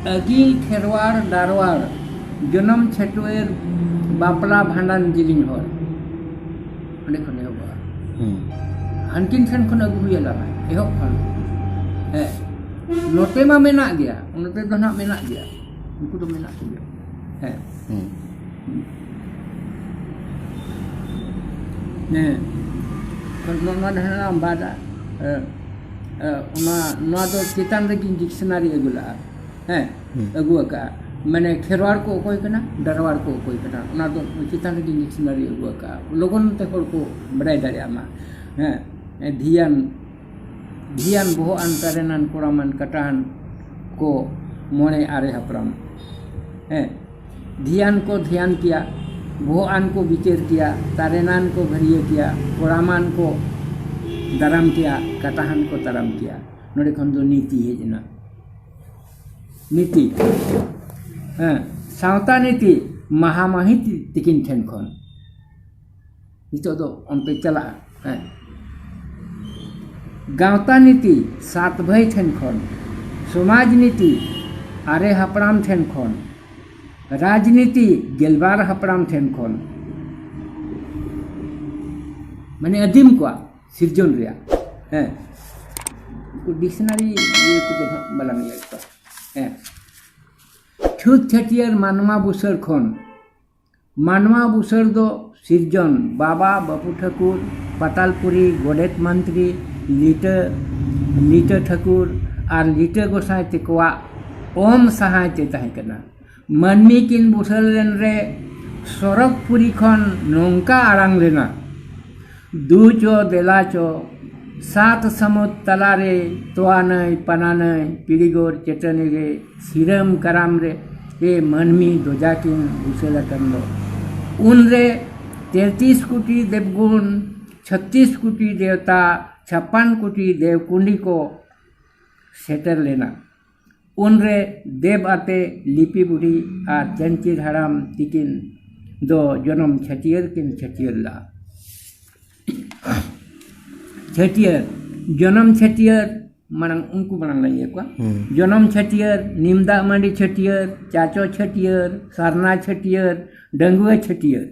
अगी खेरवाड़ दारवाड़ जन्म छटुएर बापला भांडान जिलिंग हर अंडे खन एहोबा हानकिन ठेन खन अगु हुयला एहोब खन हे नोटे मा मेना गया नोटे दो ना मेना गया उनको तो मेना गया हे ने नोना धना बादा ना दो चितान रेगिन डिक्शनरी अगुला है अगु का मैंने खेरवाड़ को कोई कना दरवाड़ को कोई कना ना दो चितान रेगिन डिक्शनरी अगु का लोगन ते हर को बड़ाई दारिया मा है धियान बहु अंतरेनान कोरामान कटान को मोने आरे हपराम है ध्यान को ध्यान किया बहुआन को विचार किया तारेनान को भरिए किया कोरामान को दराम किया कटाहन को तराम किया नोड़े खन दो नीति है जना नीति सावता नीति महामाही तिकिन ठेन खन नितो दो उनपे चला गावता नीति सात भाई ठेन खन समाज नीति आरे हपराम ठेन खन राजनीति गेलबार हपराम ठेन खन माने अदीम को सिरजन रिया हैं डिक्शनरी ये को तो बलामी लगता हैं छुत छटियर मानवा बुसर खन मानवा बुसर दो सिरजन बाबा बापू ठाकुर पातालपुरी गोडेत मंत्री लीटर ठाकुर और लीटर गोसाई तेकवा ओम सहाय ते ताहे कना मनमी किन बुसल लेन रे सरकपुरी खन नौका आरांग लेना दू चो देला चो सात समुद तलारे तोआ नई पना नई पीड़ीगोर चेटनी रे सिरम कराम रे ये मनमी दोजाकिन बुसेला कंदो उन रे 33 कोटि देवगुण 36 कोटि देवता 56 कोटि देवकुंडी को सेटर लेना उन रे देव आते लिपि बुढ़ी और चंचीर हराम तिकिन दो जन्म छटियर किन छटियर ला छटियर जन्म छटियर मनंग उनको मनंग लगे को जन्म छटियर निमदा मंडी छटियर चाचो छटियर सरना छटियर डंगुआ छटियर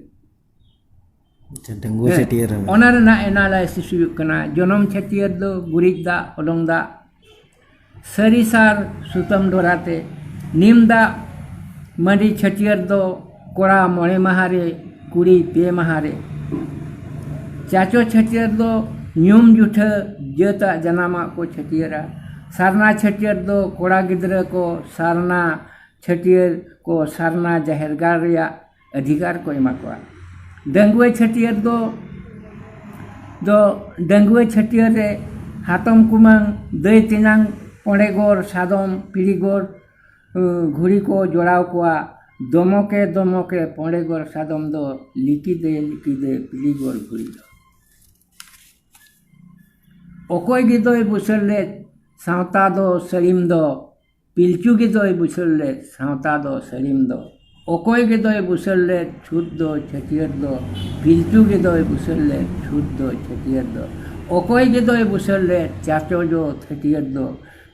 डंगुआ छटियर ओनर ना एनालाइसिस कना जन्म छटियर दो गुरिज दा ओलोंग दा सरिसार सुतम डोराते निमदा मंडी छटियर दो कोड़ा मोड़े महारे कुड़ी पे महारे चाचो छटियर दो न्यूम जुठ जता जनामा को छटियरा सरना छटियर दो कोड़ा गिद्र को सरना छटियर को सरना जाहिरगार या अधिकार को एमा को डंगुए छटियर दो डंगुए छटियर रे हातम कुमांग दई तिनांग पोड़ेगोर सादम पीड़ीगोर घुड़ी को जोड़ाव कोआ दमके पोड़ेगोर सादम दो लिकी दे पीड़ीगोर घुड़ी दो ओकोय गिदोय बुसरले सावता दो सलीम दो पिलचू गिदोय बुसरले सावता दो सलीम दो ओकोय गिदोय बुसरले छुत दो छटियर दो पिलचू गिदोय बुसरले छुत दो छटियर दो ओकोय गिदोय बुसरले चाचो दो छटियर दो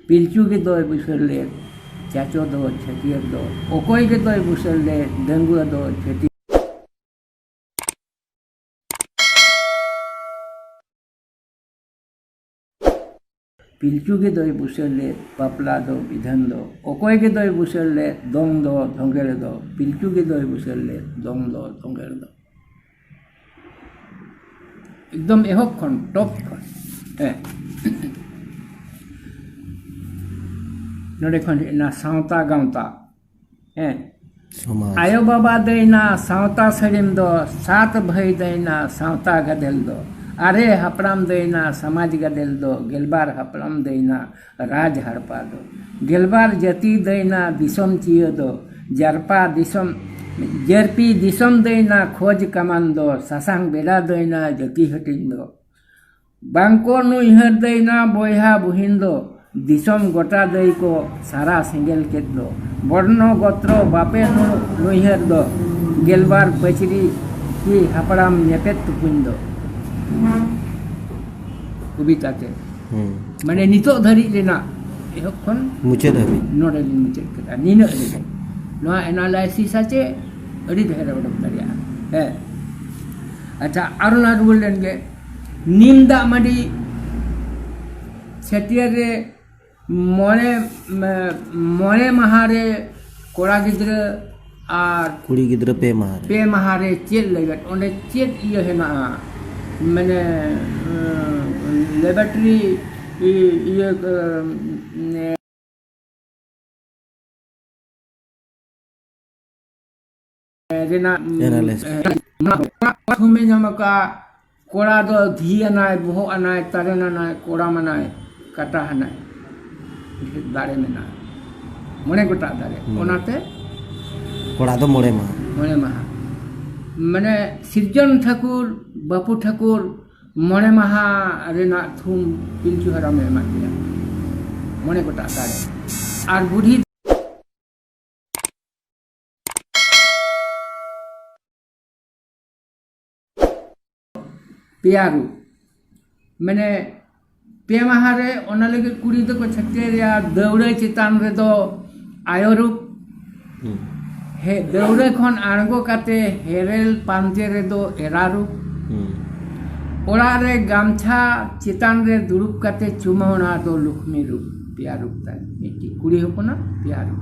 पिलचू गिदोय बुसरले चाचो दो छटियर दो ओकोय गिदोय बुसरले डंगुआ दो छटियर पिलचू के दोय बुसरले पपला दो विधन दो ओकोय के दोय बुसरले दोंग दो धोंगेर दो पिलचू के दोय बुसरले दोंग दो धोंगेर दो एकदम एहक खन टॉप खन नोडे खन ना सावता गावता आयो बाबा देना सावता सरीम दो सात भई देना सावता गदेल दो अरे हपराम देना समाज गदेल दो गेलबार हपराम देना राज हड़पा दो गेलबार जति देना दिसम चियो दो जरपी दिसम देना खोज कमान दो सासांग बेड़ा देना जति हटिन दो बांको नुइहर देना बोहा बुहिन दो दिसम गोटा दई को सारा सिंगल केत दो बर्णो गोत्रो बापे नुइहर दो गेलबार पचरी की हपराम नेपेत तुकुन दो कविता के माने नितो धरी लेना ehok kon मुचाद हाबी node lin mucet kata nina rege noa analysis ache adi dhera odok daria acha aruna rulen ge nimda madi setiare mone mahare kora gidra ar कुड़ी गिद्र पे mahare chet legat onde chet iya hena mane laboratory iya rena hume nyamaka kora do dhi anai boho anai taren anai kora manai kata hanai dare mena mone gota dare onate कोड़ा तो मोड़े माँ मणे माहा माने सिरजन ठाकुर बापू ठाकुर मणे माहा रेना थुम पिलचु हराम एमा दिया मणे गोटा दारे आर बुढ़ी पियारू माने पे माहारे ओना लगे कुड़ी दो को छक्के या दौड़े चितान रे दो आयोरूप हे दौड़े खन आड़गो काते हेरेल पांजे रे दो एरारू ओड़ा रे गामछा चितान रे दुरुप काते चुमावना दो लुक्ष्मी रूप पिया रूप ता मिट्टी कुड़ी होपना पिया रूप